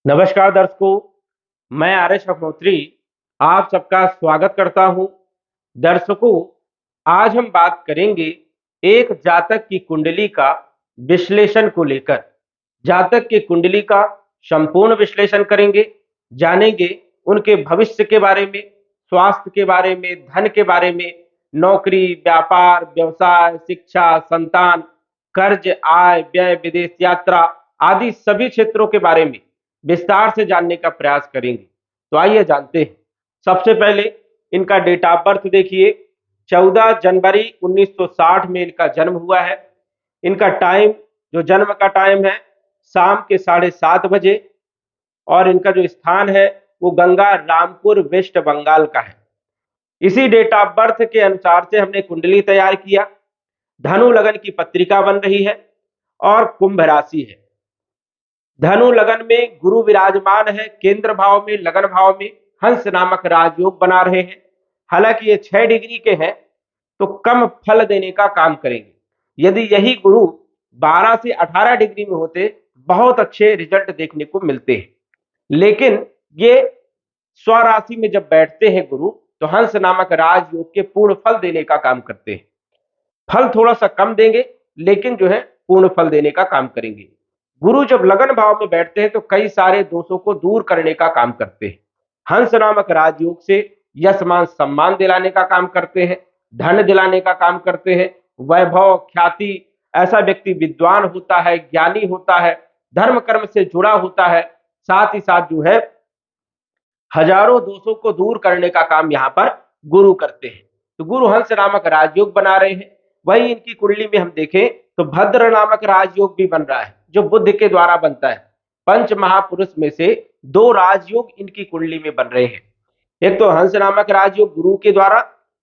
नमस्कार दर्शकों, मैं आर्यश अग्नोत्री आप सबका स्वागत करता हूं। दर्शकों, आज हम बात करेंगे एक जातक की कुंडली का विश्लेषण को लेकर। जातक की कुंडली का संपूर्ण विश्लेषण करेंगे, जानेंगे उनके भविष्य के बारे में, स्वास्थ्य के बारे में, धन के बारे में, नौकरी, व्यापार, व्यवसाय, शिक्षा, संतान, कर्ज, आय, व्यय, विदेश यात्रा आदि सभी क्षेत्रों के बारे में विस्तार से जानने का प्रयास करेंगे। तो आइए जानते हैं। सबसे पहले इनका डेट ऑफ बर्थ देखिए। 14 जनवरी 1960 में इनका जन्म हुआ है। इनका टाइम, जो जन्म का टाइम है, शाम के 7:30 बजे, और इनका जो स्थान है वो गंगा रामपुर वेस्ट बंगाल का है। इसी डेट ऑफ बर्थ के अनुसार से हमने कुंडली तैयार किया। धनु लगन की पत्रिका बन रही है और कुंभ राशि है। धनु लगन में गुरु विराजमान है, केंद्र भाव में, लगन भाव में हंस नामक राजयोग बना रहे हैं। हालांकि ये 6 डिग्री के हैं तो कम फल देने का काम करेंगे। यदि यही गुरु 12 से 18 डिग्री में होते, बहुत अच्छे रिजल्ट देखने को मिलते हैं। लेकिन ये स्वराशि में जब बैठते हैं गुरु, तो हंस नामक राजयोग के पूर्ण फल देने का काम करते हैं। फल थोड़ा सा कम देंगे, लेकिन जो है पूर्ण फल देने का काम करेंगे। गुरु जब लगन भाव में बैठते हैं तो कई सारे दोषों को दूर करने का काम करते हैं। हंस नामक राजयोग से यश मान सम्मान दिलाने का काम करते हैं, धन दिलाने का काम करते हैं, वैभव ख्याति। ऐसा व्यक्ति विद्वान होता है, ज्ञानी होता है, धर्म कर्म से जुड़ा होता है, साथ ही साथ जो है हजारों दोषों को दूर करने का काम यहाँ पर गुरु करते हैं। तो गुरु हंस नामक राजयोग बना रहे हैं। वही इनकी कुंडली में हम देखें तो भद्र नामक राजयोग भी बन रहा है, जो बुध के द्वारा बनता है। पंच महापुरुष में से 2 राजयोग इनकी कुंडली में बन रहे हैं। एक तो हंस नामक राजयोग गुरु के द्वारा,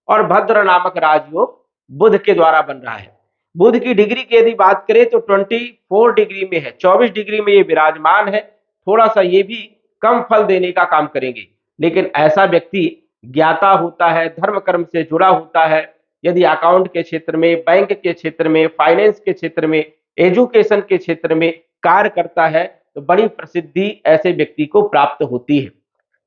और भद्र नामक राजयोग बुध के द्वारा बन रहा है। बुध की डिग्री की यदि बात करें तो 24 डिग्री में है, 24 डिग्री में ये विराजमान है। थोड़ा सा ये भी कम फल देने का काम करेंगे, लेकिन ऐसा व्यक्ति ज्ञाता होता है, धर्म कर्म से जुड़ा होता है। यदि अकाउंट के क्षेत्र में, बैंक के क्षेत्र में, फाइनेंस के क्षेत्र में, एजुकेशन के क्षेत्र में कार्य करता है तो बड़ी प्रसिद्धि ऐसे व्यक्ति को प्राप्त होती है।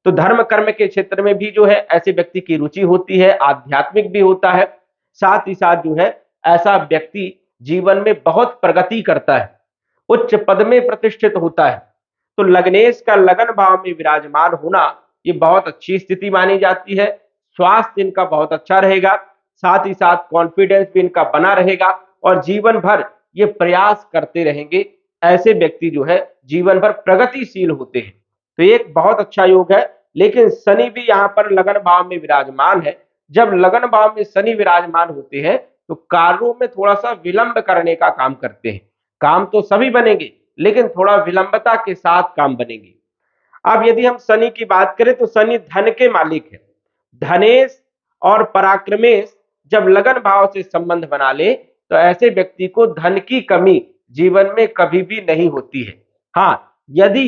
तो धर्म कर्म के क्षेत्र में भी जो है ऐसे व्यक्ति की रुचि होती है, आध्यात्मिक भी होता है। साथ ही साथ जो है ऐसा व्यक्ति जीवन में बहुत प्रगति करता है, उच्च पद में प्रतिष्ठित होता है। तो लग्नेश का लगन भाव में विराजमान होना ये बहुत अच्छी स्थिति मानी जाती है। स्वास्थ्य इनका बहुत अच्छा रहेगा, साथ ही साथ कॉन्फिडेंस भी इनका बना रहेगा, और जीवन भर ये प्रयास करते रहेंगे। ऐसे व्यक्ति जो है जीवन भर प्रगतिशील होते हैं। तो ये एक बहुत अच्छा योग है। लेकिन शनि भी यहाँ पर लगन भाव में विराजमान है। जब लगन भाव में शनि विराजमान होते हैं तो कार्यों में थोड़ा सा विलंब करने का काम करते हैं। काम तो सभी बनेंगे, लेकिन थोड़ा विलंबता के साथ काम बनेंगे। अब यदि हम शनि की बात करें तो शनि धन के मालिक है। धनेश और पराक्रमेश जब लगन भाव से संबंध बना ले तो ऐसे व्यक्ति को धन की कमी जीवन में कभी भी नहीं होती है। हाँ, यदि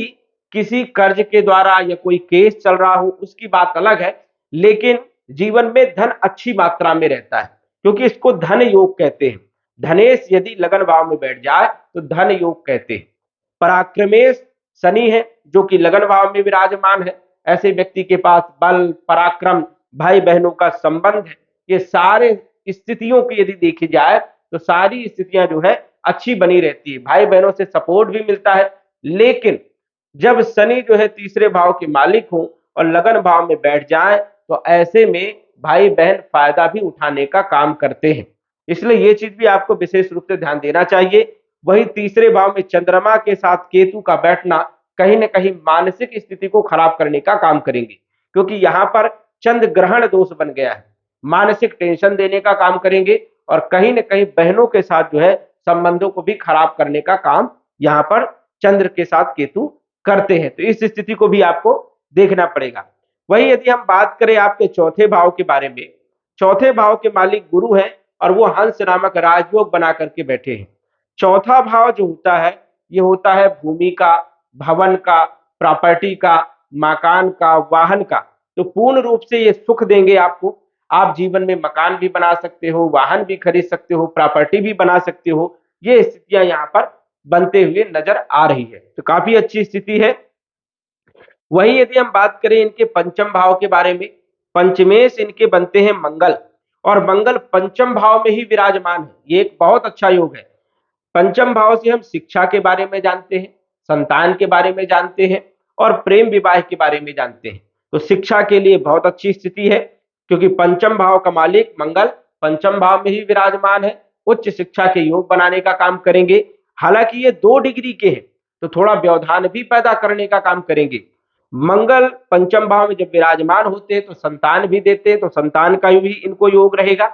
किसी कर्ज के द्वारा या कोई केस चल रहा हो उसकी बात अलग है, लेकिन जीवन में धन अच्छी मात्रा में रहता है, क्योंकि इसको धन योग कहते हैं। धनेश यदि लगन भाव में बैठ जाए तो धन योग कहते हैं। पराक्रमेश शनि है, जो कि लगन भाव में विराजमान है। ऐसे व्यक्ति के पास बल, पराक्रम, भाई बहनों का संबंध है। ये सारे स्थितियों की यदि देखी जाए तो सारी स्थितियां जो है अच्छी बनी रहती है, भाई बहनों से सपोर्ट भी मिलता है। लेकिन जब शनि जो है तीसरे भाव के मालिक हो और लगन भाव में बैठ जाए तो ऐसे में भाई बहन फायदा भी उठाने का काम करते हैं। इसलिए ये चीज भी आपको विशेष रूप से ध्यान देना चाहिए। वही तीसरे भाव में चंद्रमा के साथ केतु का बैठना कहीं ना कहीं मानसिक स्थिति को खराब करने का काम करेंगे, क्योंकि यहाँ पर चंद्र ग्रहण दोष बन गया है। मानसिक टेंशन देने का काम करेंगे और कहीं ना कहीं बहनों के साथ जो है संबंधों को भी खराब करने का काम यहाँ पर चंद्र के साथ केतु करते हैं। तो इस स्थिति को भी आपको देखना पड़ेगा। वही यदि हम बात करें आपके चौथे भाव के बारे में, चौथे भाव के मालिक गुरु हैं और वो हंस नामक राजयोग बना करके बैठे हैं। चौथा भाव जो होता है ये होता है भूमि का, भवन का, प्रॉपर्टी का, मकान का, वाहन का। तो पूर्ण रूप से ये सुख देंगे आपको। आप जीवन में मकान भी बना सकते हो, वाहन भी खरीद सकते हो, प्रॉपर्टी भी बना सकते हो। ये स्थितियां यहाँ पर बनते हुए नजर आ रही है, तो काफी अच्छी स्थिति है। वही यदि हम बात करें इनके पंचम भाव के बारे में, पंचमेश इनके बनते हैं मंगल, और मंगल पंचम भाव में ही विराजमान है। ये एक बहुत अच्छा योग है। पंचम भाव से हम शिक्षा के बारे में जानते हैं, संतान के बारे में जानते हैं और प्रेम विवाह के बारे में जानते हैं। तो शिक्षा के लिए बहुत अच्छी स्थिति है, क्योंकि पंचम भाव का मालिक मंगल पंचम भाव में ही विराजमान है। उच्च शिक्षा के योग बनाने का काम करेंगे। हालांकि ये 2 डिग्री के हैं, तो थोड़ा व्यवधान भी पैदा करने का काम करेंगे। मंगल पंचम भाव में जब विराजमान होते हैं तो संतान भी देते हैं, तो संतान का भी इनको योग रहेगा।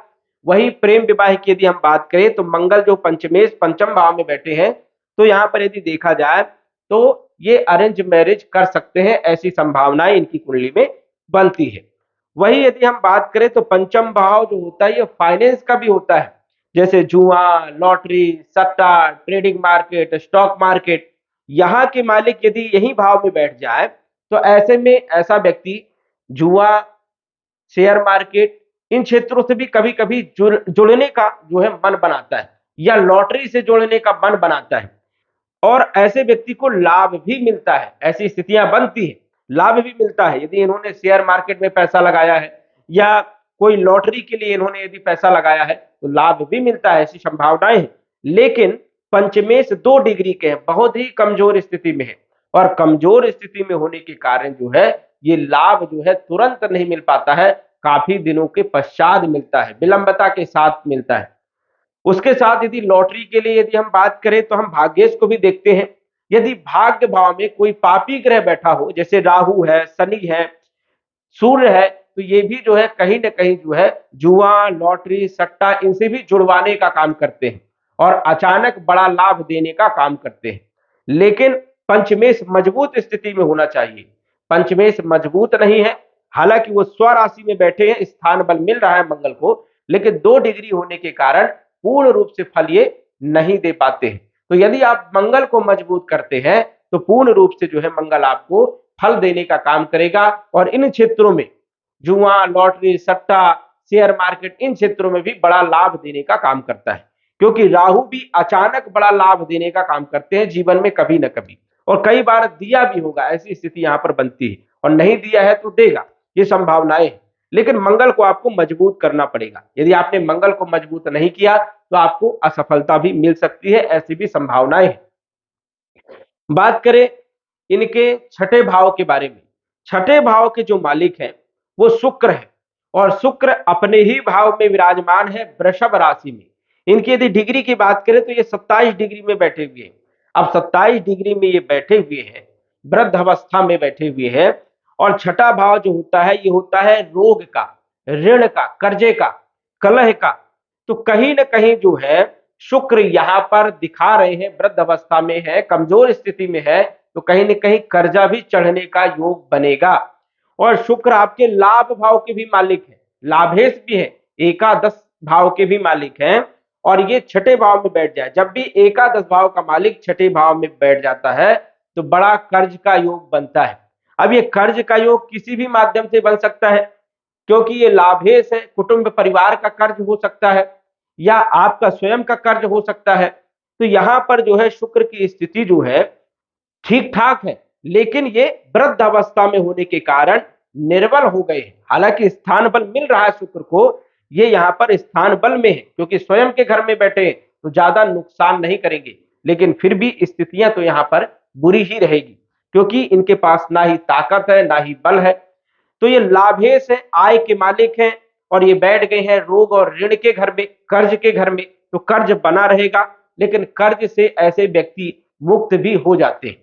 वही प्रेम विवाह की यदि हम बात करें तो मंगल जो पंचमेश पंचम भाव में बैठे हैं, तो यहाँ पर यदि देखा जाए तो ये अरेंज मैरिज कर सकते हैं, ऐसी संभावनाएं इनकी कुंडली में बनती है। वही यदि हम बात करें तो पंचम भाव जो होता है ये फाइनेंस का भी होता है, जैसे जुआ, लॉटरी, सट्टा, ट्रेडिंग मार्केट, स्टॉक मार्केट। यहाँ के मालिक यदि यही भाव में बैठ जाए तो ऐसे में ऐसा व्यक्ति जुआ, शेयर मार्केट, इन क्षेत्रों से भी कभी कभी जुड़ने का जो है मन बनाता है, या लॉटरी से जुड़ने का मन बनाता है, और ऐसे व्यक्ति को लाभ भी मिलता है। ऐसी स्थितियां बनती है, लाभ भी मिलता है। यदि इन्होंने शेयर मार्केट में पैसा लगाया है या कोई लॉटरी के लिए इन्होंने यदि पैसा लगाया है तो लाभ भी मिलता है, ऐसी संभावनाएं हैं। लेकिन पंचमेश 2 डिग्री के हैं, बहुत ही कमजोर स्थिति में है, और कमजोर स्थिति में होने के कारण जो है ये लाभ जो है तुरंत नहीं मिल पाता है, काफी दिनों के पश्चात मिलता है, विलंबता के साथ मिलता है। उसके साथ यदि लॉटरी के लिए यदि हम बात करें तो हम भाग्येश को भी देखते हैं। यदि भाग्य भाव में कोई पापी ग्रह बैठा हो, जैसे राहु है, शनि है, सूर्य है, तो ये भी जो है कहीं ना कहीं जो है जुआ, लॉटरी, सट्टा इनसे भी जुड़वाने का काम करते हैं और अचानक बड़ा लाभ देने का काम करते हैं। लेकिन पंचमेश मजबूत स्थिति में होना चाहिए। पंचमेश मजबूत नहीं है, हालांकि वो स्वराशि में बैठे हैं, स्थान बल मिल रहा है मंगल को, लेकिन 2 डिग्री होने के कारण पूर्ण रूप से फल ये नहीं दे पाते हैं। तो यदि आप मंगल को मजबूत करते हैं तो पूर्ण रूप से जो है मंगल आपको फल देने का काम करेगा, और इन क्षेत्रों में जुआ, लॉटरी, सट्टा, शेयर मार्केट, इन क्षेत्रों में भी बड़ा लाभ देने का काम करता है, क्योंकि राहु भी अचानक बड़ा लाभ देने का काम करते हैं जीवन में कभी ना कभी, और कई बार दिया भी होगा, ऐसी स्थिति यहां पर बनती है, और नहीं दिया है तो देगा, ये संभावनाएं हैं। लेकिन मंगल को आपको मजबूत करना पड़ेगा। यदि आपने मंगल को मजबूत नहीं किया तो आपको असफलता भी मिल सकती है, ऐसी भी संभावनाएं हैं। बात करें इनके छठे भाव के बारे में, छठे भाव के जो मालिक हैं वो शुक्र है, और शुक्र अपने ही भाव में विराजमान है वृषभ राशि में। इनकी यदि डिग्री की बात करें तो ये 27 डिग्री में बैठे हुए हैं। अब 27 डिग्री में ये बैठे हुए हैं, वृद्ध अवस्था में बैठे हुए हैं, और छठा भाव जो होता है ये होता है रोग का, ऋण का, कर्जे का, कलह का। तो कहीं ना कहीं जो है शुक्र यहाँ पर दिखा रहे हैं वृद्ध अवस्था में है, कमजोर स्थिति में है, तो कहीं ना कहीं कर्जा भी चढ़ने का योग बनेगा। और शुक्र आपके लाभ भाव के भी मालिक है, लाभेश भी है, एकादश भाव के भी मालिक हैं, और ये छठे भाव में बैठ जाए। जब भी एकादश भाव का मालिक छठे भाव में बैठ जाता है तो बड़ा कर्ज का योग बनता है। अब ये कर्ज का योग किसी भी माध्यम से बन सकता है, क्योंकि ये लाभेश है, कुटुंब परिवार का कर्ज हो सकता है या आपका स्वयं का कर्ज हो सकता है। तो यहां पर जो है शुक्र की स्थिति जो है ठीक ठाक है, लेकिन ये वृद्ध अवस्था में होने के कारण निर्बल हो गए हैं। हालांकि स्थान बल मिल रहा है शुक्र को, ये यहाँ पर स्थान बल में है, क्योंकि स्वयं के घर में बैठे हैं तो ज्यादा नुकसान नहीं करेंगे, लेकिन फिर भी स्थितियां तो यहाँ पर बुरी ही रहेगी, क्योंकि इनके पास ना ही ताकत है ना ही बल है। तो ये लाभेश है, आय के मालिक हैं, और ये बैठ गए हैं रोग और ऋण के घर में, कर्ज के घर में। तो कर्ज बना रहेगा, लेकिन कर्ज से ऐसे व्यक्ति मुक्त भी हो जाते हैं,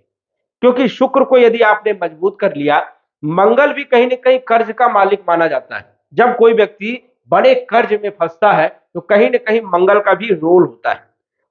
क्योंकि शुक्र को यदि आपने मजबूत कर लिया, मंगल भी कहीं ना कहीं कर्ज का मालिक माना जाता है। जब कोई व्यक्ति बड़े कर्ज में फंसता है तो कहीं ना कहीं मंगल का भी रोल होता है।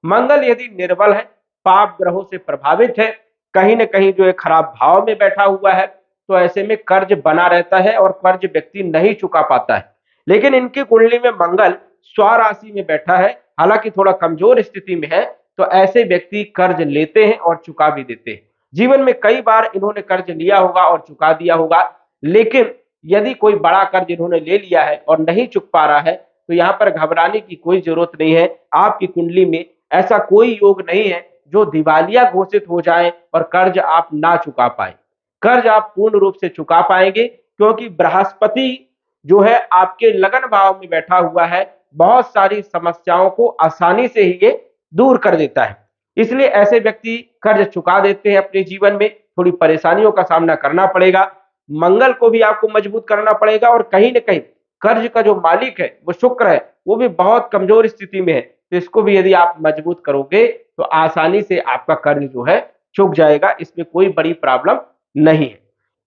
मंगल यदि निर्बल है, पाप ग्रहों से प्रभावित है, कहीं ना कहीं जो है खराब भाव में बैठा हुआ है, तो ऐसे में कर्ज बना रहता है और कर्ज व्यक्ति नहीं चुका पाता है। लेकिन इनकी कुंडली में मंगल स्वराशि में बैठा है, हालांकि थोड़ा कमजोर स्थिति में है, तो ऐसे व्यक्ति कर्ज लेते हैं और चुका भी देते हैं। जीवन में कई बार इन्होंने कर्ज लिया होगा और चुका दिया होगा, लेकिन यदि कोई बड़ा कर्ज इन्होंने ले लिया है और नहीं चुक पा रहा है तो यहाँ पर घबराने की कोई जरूरत नहीं है। आपकी कुंडली में ऐसा कोई योग नहीं है जो दिवालिया घोषित हो जाए और कर्ज आप ना चुका पाए। कर्ज आप पूर्ण रूप से चुका पाएंगे, क्योंकि बृहस्पति जो है आपके लगन भाव में बैठा हुआ है, बहुत सारी समस्याओं को आसानी से ही ये दूर कर देता है। इसलिए ऐसे व्यक्ति कर्ज चुका देते हैं अपने जीवन में, थोड़ी परेशानियों का सामना करना पड़ेगा, मंगल को भी आपको मजबूत करना पड़ेगा, और कहीं ना कहीं कर्ज का जो मालिक है वो शुक्र है, वो भी बहुत कमजोर स्थिति में है, तो इसको भी यदि आप मजबूत करोगे तो आसानी से आपका कर्ज जो है चुक जाएगा, इसमें कोई बड़ी प्रॉब्लम नहीं है।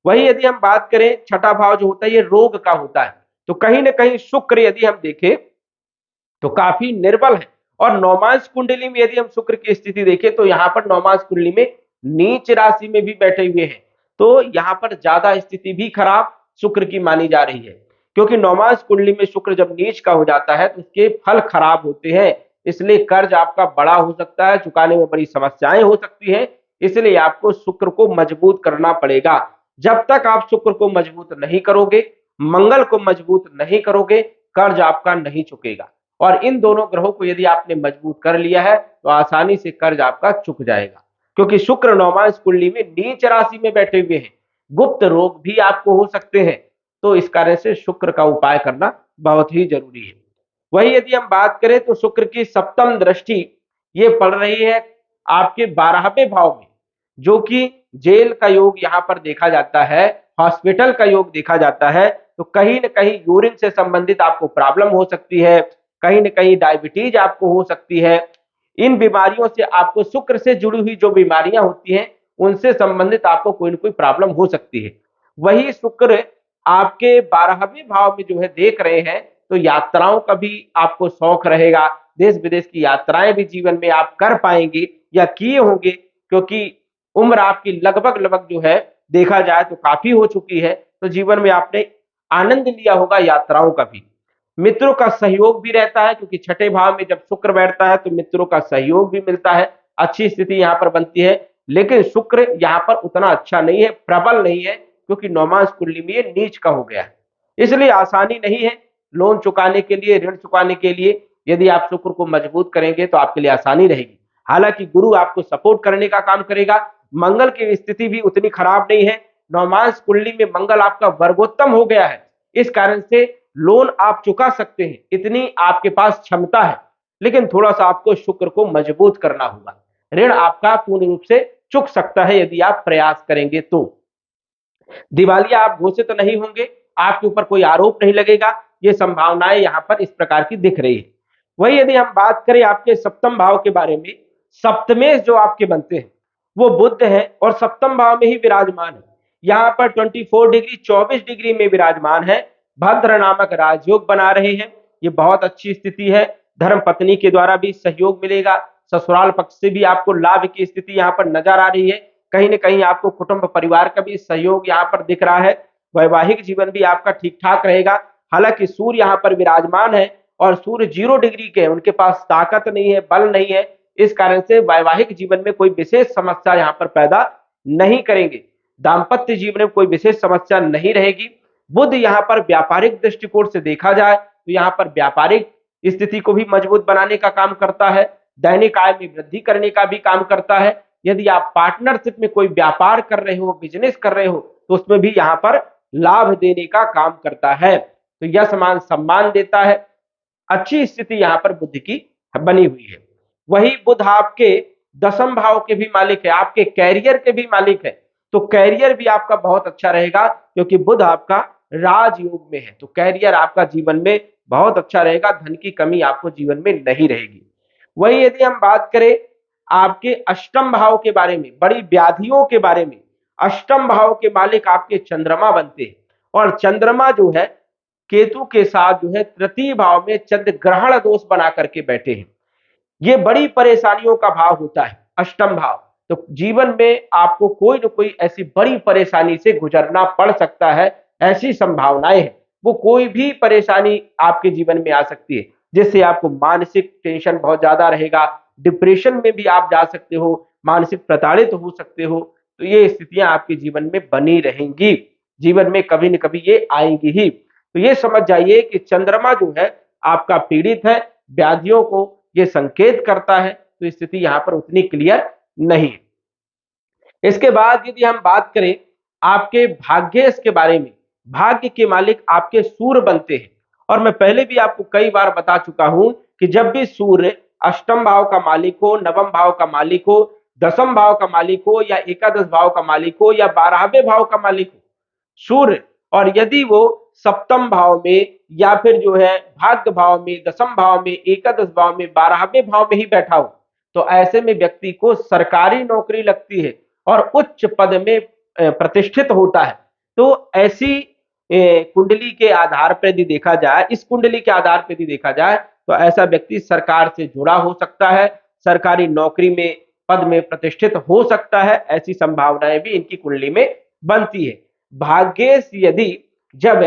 वही यदि हम बात करें, छठा भाव जो होता है ये रोग का होता है, तो कहीं ना कहीं शुक्र यदि हम देखें तो काफी निर्बल है, और नौमांश कुंडली में यदि हम शुक्र की स्थिति देखें तो यहाँ पर नौमांश कुंडली में नीच राशि में भी बैठे हुए हैं, तो यहाँ पर ज्यादा स्थिति भी खराब शुक्र की मानी जा रही है, क्योंकि नौमांश कुंडली में शुक्र जब नीच का हो जाता है तो उसके फल खराब होते हैं। इसलिए कर्ज आपका बड़ा हो सकता है, चुकाने में बड़ी समस्याएं हो सकती हैं, इसलिए आपको शुक्र को मजबूत करना पड़ेगा। जब तक आप शुक्र को मजबूत नहीं करोगे, मंगल को मजबूत नहीं करोगे, कर्ज आपका नहीं चुकेगा। और इन दोनों ग्रहों को यदि आपने मजबूत कर लिया है तो आसानी से कर्ज आपका चुक जाएगा, क्योंकि शुक्र नौमांश कुंडली में नीच राशि में बैठे हुए हैं, गुप्त रोग भी आपको हो सकते हैं, तो इस कारण से शुक्र का उपाय करना बहुत ही जरूरी है। वही यदि हम बात करें तो शुक्र की सप्तम दृष्टि ये पड़ रही है आपके 12वें भाव में, जो कि जेल का योग यहाँ पर देखा जाता है, हॉस्पिटल का योग देखा जाता है, तो कहीं ना कहीं यूरिन से संबंधित आपको प्रॉब्लम हो सकती है, कहीं ना कहीं डायबिटीज आपको हो सकती है। इन बीमारियों से आपको, शुक्र से जुड़ी हुई जो बीमारियां होती हैं उनसे संबंधित आपको कोई ना कोई प्रॉब्लम हो सकती है। वही शुक्र आपके 12वें भाव में जो है देख रहे हैं, तो यात्राओं का भी आपको शौक रहेगा, देश विदेश की यात्राएं भी जीवन में आप कर पाएंगे या किए होंगे, क्योंकि उम्र आपकी लगभग लगभग जो है देखा जाए तो काफी हो चुकी है, तो जीवन में आपने आनंद लिया होगा यात्राओं का भी। मित्रों का सहयोग भी रहता है, क्योंकि छठे भाव में जब शुक्र बैठता है तो मित्रों का सहयोग भी मिलता है, अच्छी स्थिति यहाँ पर बनती है। लेकिन शुक्र यहाँ पर उतना अच्छा नहीं है, प्रबल नहीं है, क्योंकि नौमांश कुंडली में ये नीच का हो गया है, इसलिए आसानी नहीं है लोन चुकाने के लिए, ऋण चुकाने के लिए। यदि आप शुक्र को मजबूत करेंगे तो आपके लिए आसानी रहेगी। हालांकि गुरु आपको सपोर्ट करने का काम करेगा, मंगल की स्थिति भी उतनी खराब नहीं है, नौमांश कुंडली में मंगल आपका वर्गोत्तम हो गया है, इस कारण से लोन आप चुका सकते हैं, इतनी आपके पास क्षमता है। लेकिन थोड़ा सा आपको शुक्र को मजबूत करना होगा, ऋण आपका पूर्ण रूप से चुक सकता है यदि आप प्रयास करेंगे तो। दिवालिया आप घोषित नहीं होंगे, आपके ऊपर कोई आरोप नहीं लगेगा, ये संभावनाएं यहां पर इस प्रकार की दिख रही है। वही यदि हम बात करें आपके सप्तम भाव के बारे में, सप्तमेश जो आपके बनते हैं वो बुध है, और सप्तम भाव में ही विराजमान है, यहाँ पर 24 डिग्री 24 डिग्री में विराजमान है, भद्र नामक राजयोग बना रहे हैं, ये बहुत अच्छी स्थिति है। धर्म पत्नी के द्वारा भी सहयोग मिलेगा, ससुराल पक्ष से भी आपको लाभ की स्थिति यहाँ पर नजर आ रही है, कहीं ना कहीं आपको कुटुंब परिवार का भी सहयोग यहाँ पर दिख रहा है। वैवाहिक जीवन भी आपका ठीक ठाक रहेगा। हालांकि सूर्य यहाँ पर विराजमान है, और सूर्य 0 डिग्री के, उनके पास ताकत नहीं है, बल नहीं है, इस कारण से वैवाहिक जीवन में कोई विशेष समस्या यहाँ पर पैदा नहीं करेंगे, दाम्पत्य जीवन में कोई विशेष समस्या नहीं रहेगी। बुध यहाँ पर व्यापारिक दृष्टिकोण से देखा जाए तो यहाँ पर व्यापारिक स्थिति को भी मजबूत बनाने का काम करता है, दैनिक आय में वृद्धि करने का भी काम करता है। यदि आप पार्टनरशिप में कोई व्यापार कर रहे हो, बिजनेस कर रहे हो, तो उसमें भी यहाँ पर लाभ देने का काम करता है, तो यह समान सम्मान देता है। अच्छी स्थिति यहाँ पर बुध की बनी हुई है। वही बुध आपके 10वें भाव के भी मालिक है, आपके कैरियर के भी मालिक है, तो कैरियर भी आपका बहुत अच्छा रहेगा, क्योंकि बुध आपका राजयोग में है, तो कैरियर आपका जीवन में बहुत अच्छा रहेगा, धन की कमी आपको जीवन में नहीं रहेगी। वही यदि हम बात करें आपके अष्टम भाव के बारे में, बड़ी व्याधियों के बारे में, अष्टम भाव के मालिक आपके चंद्रमा बनते हैं, और चंद्रमा जो है केतु के साथ जो है तृतीय भाव में चंद्र ग्रहण दोष बना करके बैठे हैं। ये बड़ी परेशानियों का भाव होता है अष्टम भाव, तो जीवन में आपको कोई ना कोई ऐसी बड़ी परेशानी से गुजरना पड़ सकता है, ऐसी संभावनाएं हैं। वो कोई भी परेशानी आपके जीवन में आ सकती है, जिससे आपको मानसिक टेंशन बहुत ज्यादा रहेगा, डिप्रेशन में भी आप जा सकते हो, मानसिक प्रताड़ित हो सकते हो, तो ये स्थितियां आपके जीवन में बनी रहेंगी, जीवन में कभी न कभी ये आएंगी ही। तो ये समझ जाइए कि चंद्रमा जो है आपका पीड़ित है, व्याधियों को ये संकेत करता है, तो स्थिति यहाँ पर उतनी क्लियर नहीं है। इसके बाद यदि हम बात करें आपके भाग्येश के बारे में, भाग्य के मालिक आपके सूर्य बनते हैं। और मैं पहले भी आपको कई बार बता चुका हूं कि जब भी सूर्य अष्टम भाव का मालिक हो, नवम भाव का मालिक हो, दसम भाव का मालिक हो, या एकादश भाव का मालिक हो, या 12वें भाव का मालिक हो सूर्य, और यदि वो सप्तम भाव में या फिर जो है भाग्य भाव में, दसम भाव में, एकादश भाव में, 12वें भाव में ही बैठा हो, तो ऐसे में व्यक्ति को सरकारी नौकरी लगती है और उच्च पद में प्रतिष्ठित होता है। तो ऐसी कुंडली के आधार पर यदि देखा जाए, इस कुंडली के आधार पर यदि देखा जाए, तो ऐसा व्यक्ति सरकार से जुड़ा हो सकता है, सरकारी नौकरी में पद में प्रतिष्ठित हो सकता है। ऐसी संभावनाएं भी इनकी कुंडली में बनती है। भाग्येश यदि जब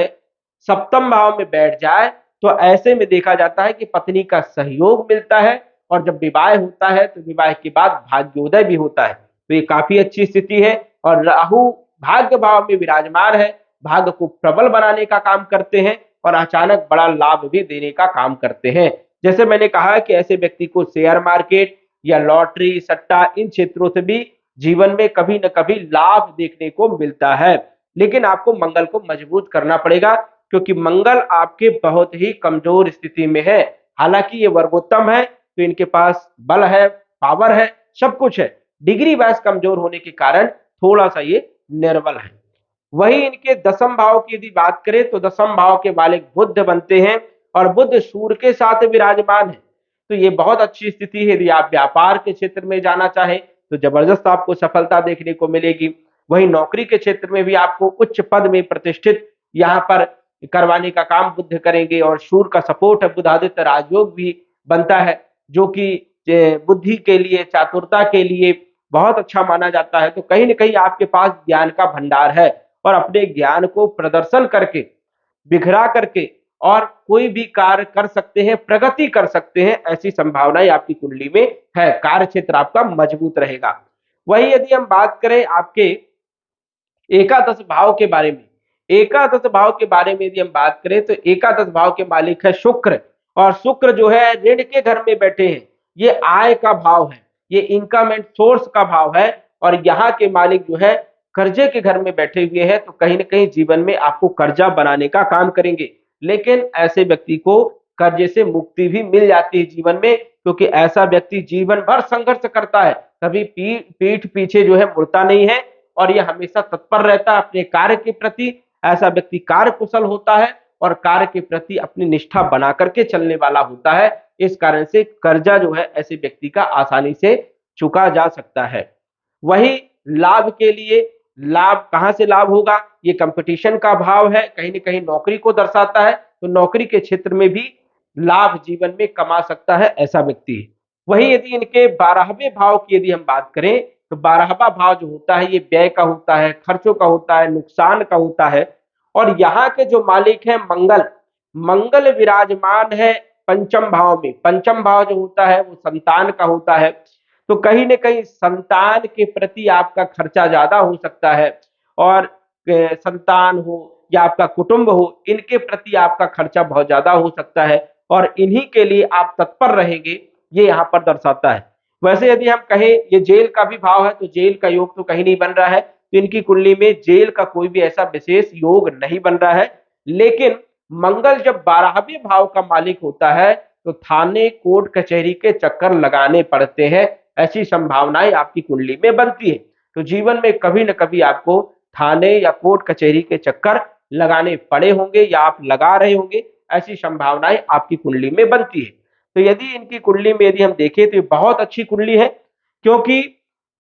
सप्तम भाव में बैठ जाए, तो ऐसे में देखा जाता है कि पत्नी का सहयोग मिलता है, और जब विवाह होता है तो विवाह के बाद भाग्योदय भी होता है। तो ये काफी अच्छी स्थिति है। और राहु भाग्य भाव में विराजमान है, भाग्य को प्रबल बनाने का काम करते हैं और अचानक बड़ा लाभ भी देने का काम करते हैं। जैसे मैंने कहा कि ऐसे व्यक्ति को शेयर मार्केट या लॉटरी, सट्टा, इन क्षेत्रों से भी जीवन में कभी न कभी लाभ देखने को मिलता है। लेकिन आपको मंगल को मजबूत करना पड़ेगा, क्योंकि मंगल आपके बहुत ही कमजोर स्थिति में है। हालांकि ये वर्गोत्तम है, तो इनके पास बल है, पावर है, सब कुछ है, डिग्री वाइज कमजोर होने के कारण थोड़ा सा ये निर्बल है। वही इनके दसम भाव की यदि बात करें, तो दसम भाव के मालिक बुध बनते हैं, और बुध सूर्य के साथ विराजमान है। तो ये बहुत अच्छी स्थिति है। यदि आप व्यापार के क्षेत्र में जाना चाहें तो जबरदस्त आपको सफलता देखने को मिलेगी। वही नौकरी के क्षेत्र में भी आपको उच्च पद में प्रतिष्ठित यहाँ पर करवाने का काम बुध करेंगे, और सूर्य का सपोर्ट है, बुधादित्य राजयोग भी बनता है, जो कि बुद्धि के लिए, चातुरता के लिए बहुत अच्छा माना जाता है। तो कहीं ना कहीं आपके पास ज्ञान का भंडार है, और अपने ज्ञान को प्रदर्शन करके, बिखरा करके, और कोई भी कार्य कर सकते हैं, प्रगति कर सकते हैं। ऐसी संभावनाएं आपकी कुंडली में है। कार्य क्षेत्र आपका मजबूत रहेगा। वही यदि हम बात करें आपके एकादश भाव के बारे में, एकादश भाव के बारे में यदि हम बात करें, तो एकादश भाव के मालिक है शुक्र, और शुक्र जो है ऋण के घर में बैठे हैं। ये आय का भाव है, ये इनकम एंड सोर्स का भाव है, और यहाँ के मालिक जो है कर्जे के घर में बैठे हुए हैं। तो कहीं ना कहीं जीवन में आपको कर्जा बनाने का काम करेंगे, लेकिन ऐसे व्यक्ति को कर्जे से मुक्ति भी मिल जाती है जीवन में, क्योंकि ऐसा व्यक्ति जीवन भर संघर्ष करता है, कभी पीठ पीछे जो है मुड़ता नहीं है, और यह हमेशा तत्पर रहता है अपने कार्य के प्रति। ऐसा व्यक्ति कार्य कुशल होता है, और कार्य के प्रति अपनी निष्ठा बना करके चलने वाला होता है। इस कारण से कर्जा जो है ऐसे व्यक्ति का आसानी से चुका जा सकता है। वही लाभ के लिए, लाभ कहां से लाभ होगा, ये कंपटीशन का भाव है, कहीं ना कहीं नौकरी को दर्शाता है। तो नौकरी के क्षेत्र में भी लाभ जीवन में कमा सकता है ऐसा व्यक्ति। वही यदि इनके 12वें भाव की यदि हम बात करें, तो 12वां भाव जो होता है ये व्यय का होता है, खर्चों का होता है, नुकसान का होता है। और यहाँ के जो मालिक है मंगल, मंगल विराजमान है पंचम भाव में। पंचम भाव जो होता है वो संतान का होता है। तो कहीं ना कहीं संतान के प्रति आपका खर्चा ज्यादा हो सकता है, और संतान हो या आपका कुटुंब हो, इनके प्रति आपका खर्चा बहुत ज्यादा हो सकता है, और इन्हीं के लिए आप तत्पर रहेंगे, ये यहाँ पर दर्शाता है। वैसे यदि हम कहें ये जेल का भी भाव है, तो जेल का योग तो कहीं नहीं बन रहा है, तो इनकी कुंडली में जेल का कोई भी ऐसा विशेष योग नहीं बन रहा है। लेकिन मंगल जब 12वें भाव का मालिक होता है, तो थाने, कोर्ट कचहरी के चक्कर लगाने पड़ते हैं। ऐसी संभावनाएं आपकी कुंडली में बनती है। तो जीवन में कभी न कभी आपको थाने या कोर्ट कचहरी के चक्कर लगाने पड़े होंगे, या आप लगा रहे होंगे। ऐसी संभावनाएं आपकी कुंडली में बनती है। तो यदि इनकी कुंडली में यदि हम देखें, तो ये बहुत अच्छी कुंडली है, क्योंकि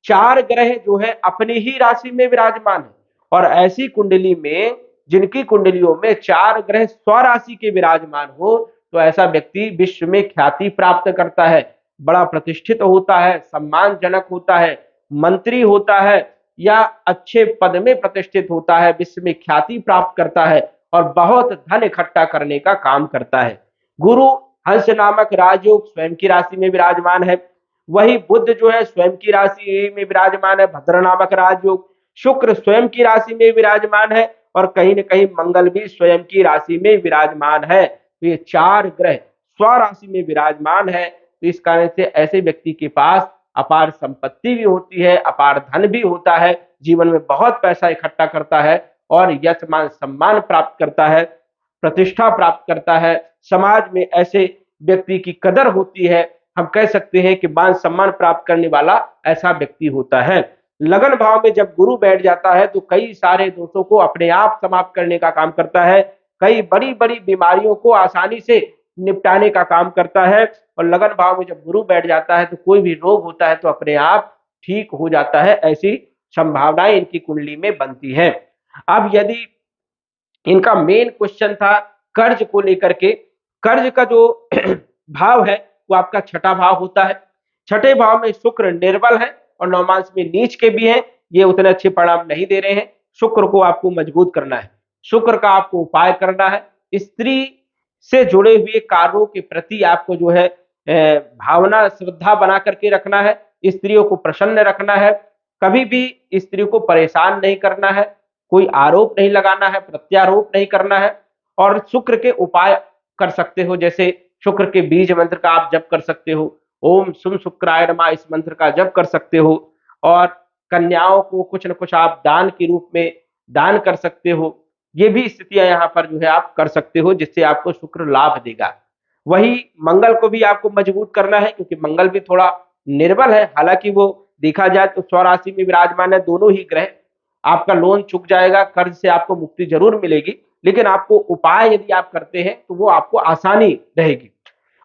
4 ग्रह जो है अपनी ही राशि में विराजमान है। और ऐसी कुंडली में, जिनकी कुंडलियों में 4 ग्रह स्वराशि के विराजमान हो, तो ऐसा व्यक्ति विश्व में ख्याति प्राप्त करता है, बड़ा प्रतिष्ठित होता है, सम्मानजनक होता है, मंत्री होता है, या अच्छे पद में प्रतिष्ठित होता है, विश्व में ख्याति प्राप्त करता है, और बहुत धन इकट्ठा करने का काम करता है। गुरु हंस नामक राजयोग स्वयं की राशि में विराजमान है। वही बुध जो है स्वयं की राशि में विराजमान है, भद्र नामक राजयोग। शुक्र स्वयं की राशि में विराजमान है, और कहीं न कहीं मंगल भी स्वयं की राशि में विराजमान है। तो ये 4 ग्रह स्वराशि में विराजमान है। तो इस कारण से ऐसे व्यक्ति के पास अपार संपत्ति भी होती है, अपार धन भी होता है, जीवन में बहुत पैसा इकट्ठा करता है और यश मान सम्मान प्राप्त करता है, प्रतिष्ठा प्राप्त करता है, समाज में ऐसे व्यक्ति की कदर होती है। हम कह सकते हैं कि मान सम्मान प्राप्त करने वाला ऐसा व्यक्ति होता है। लगन भाव में जब गुरु बैठ जाता है तो कई सारे दोषों को अपने आप समाप्त करने का काम करता है, कई बड़ी बड़ी बीमारियों को आसानी से निपटाने का काम करता है। और लगन भाव में जब गुरु बैठ जाता है तो कोई भी रोग होता है तो अपने आप ठीक हो जाता है, ऐसी संभावनाएं इनकी कुंडली में बनती है। अब यदि इनका मेन क्वेश्चन था कर्ज को लेकर के, कर्ज का जो भाव है वो आपका छठा भाव होता है। छठे भाव में शुक्र निर्बल है और नवमांश में नीच के भी हैं, ये उतने अच्छे परिणाम नहीं दे रहे हैं। शुक्र को आपको मजबूत करना है, शुक्र का आपको उपाय करना है। स्त्री से जुड़े हुए कार्यों के प्रति आपको जो है भावना श्रद्धा बना करके रखना है, स्त्रियों को प्रसन्न रखना है, कभी भी स्त्री को परेशान नहीं करना है, कोई आरोप नहीं लगाना है, प्रत्यारोप नहीं करना है। और शुक्र के उपाय कर सकते हो, जैसे शुक्र के बीज मंत्र का आप जप कर सकते हो, ओम शुम शुक्राय नमः इस मंत्र का जप कर सकते हो। और कन्याओं को कुछ न कुछ आप दान के रूप में दान कर सकते हो। ये भी स्थितियां यहाँ पर जो है आप कर सकते हो, जिससे आपको शुक्र लाभ देगा। वही मंगल को भी आपको मजबूत करना है, क्योंकि मंगल भी थोड़ा निर्बल है। हालांकि वो देखा जाए तो स्वराशि में विराजमान है, दोनों ही ग्रह। आपका लोन चुक जाएगा, कर्ज से आपको मुक्ति जरूर मिलेगी, लेकिन आपको उपाय यदि आप करते हैं तो वो आपको आसानी रहेगी।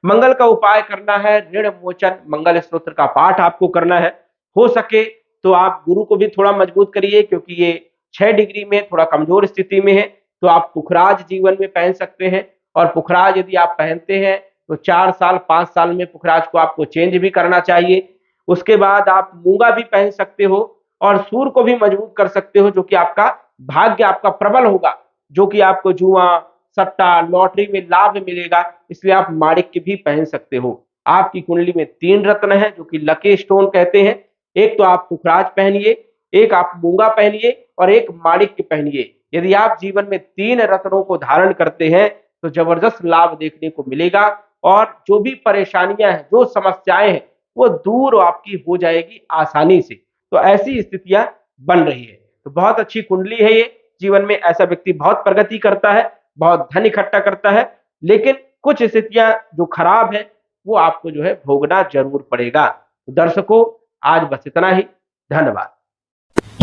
मंगल का उपाय करना है, ऋण मोचन मंगल स्तोत्र का पाठ आपको करना है। हो सके तो आप गुरु को भी थोड़ा मजबूत करिए, क्योंकि ये 6 डिग्री में थोड़ा कमजोर स्थिति में है। तो आप पुखराज जीवन में पहन सकते हैं, और पुखराज यदि आप पहनते हैं तो 4 साल 5 साल में पुखराज को आपको चेंज भी करना चाहिए। उसके बाद आप मूंगा भी पहन सकते हो, और सूर को भी मजबूत कर सकते हो, जो कि आपका भाग्य आपका प्रबल होगा, जो कि आपको जुआ सट्टा लॉटरी में लाभ मिलेगा। इसलिए आप माणिक्य भी पहन सकते हो। आपकी कुंडली में 3 रत्न है, जो कि लकी स्टोन कहते हैं। एक तो आप पुखराज पहनिए, एक आप मूंगा पहनिए, और एक माणिक्य पहनिए। यदि आप जीवन में 3 रत्नों को धारण करते हैं तो जबरदस्त लाभ देखने को मिलेगा, और जो भी परेशानियां हैं, जो समस्याएं हैं, वो दूर आपकी हो जाएगी आसानी से। तो ऐसी स्थितियां बन रही है। तो बहुत अच्छी कुंडली है ये। जीवन में ऐसा व्यक्ति बहुत प्रगति करता है, बहुत धन इकट्ठा करता है, लेकिन कुछ स्थितियां जो खराब है वो आपको जो है भोगना जरूर पड़ेगा। तो दर्शकों, आज बस इतना ही। धन्यवाद।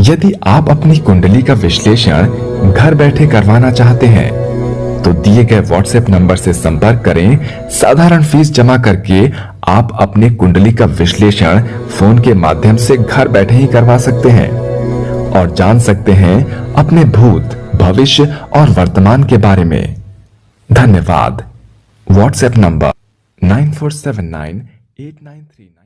यदि आप अपनी कुंडली का विश्लेषण घर बैठे करवाना चाहते हैं तो दिए गए व्हाट्सएप नंबर से संपर्क करें। साधारण फीस जमा करके आप अपनी कुंडली का विश्लेषण फोन के माध्यम से घर बैठे ही करवा सकते हैं और जान सकते हैं अपने भूत, भविष्य और वर्तमान के बारे में। धन्यवाद। WhatsApp number 94798939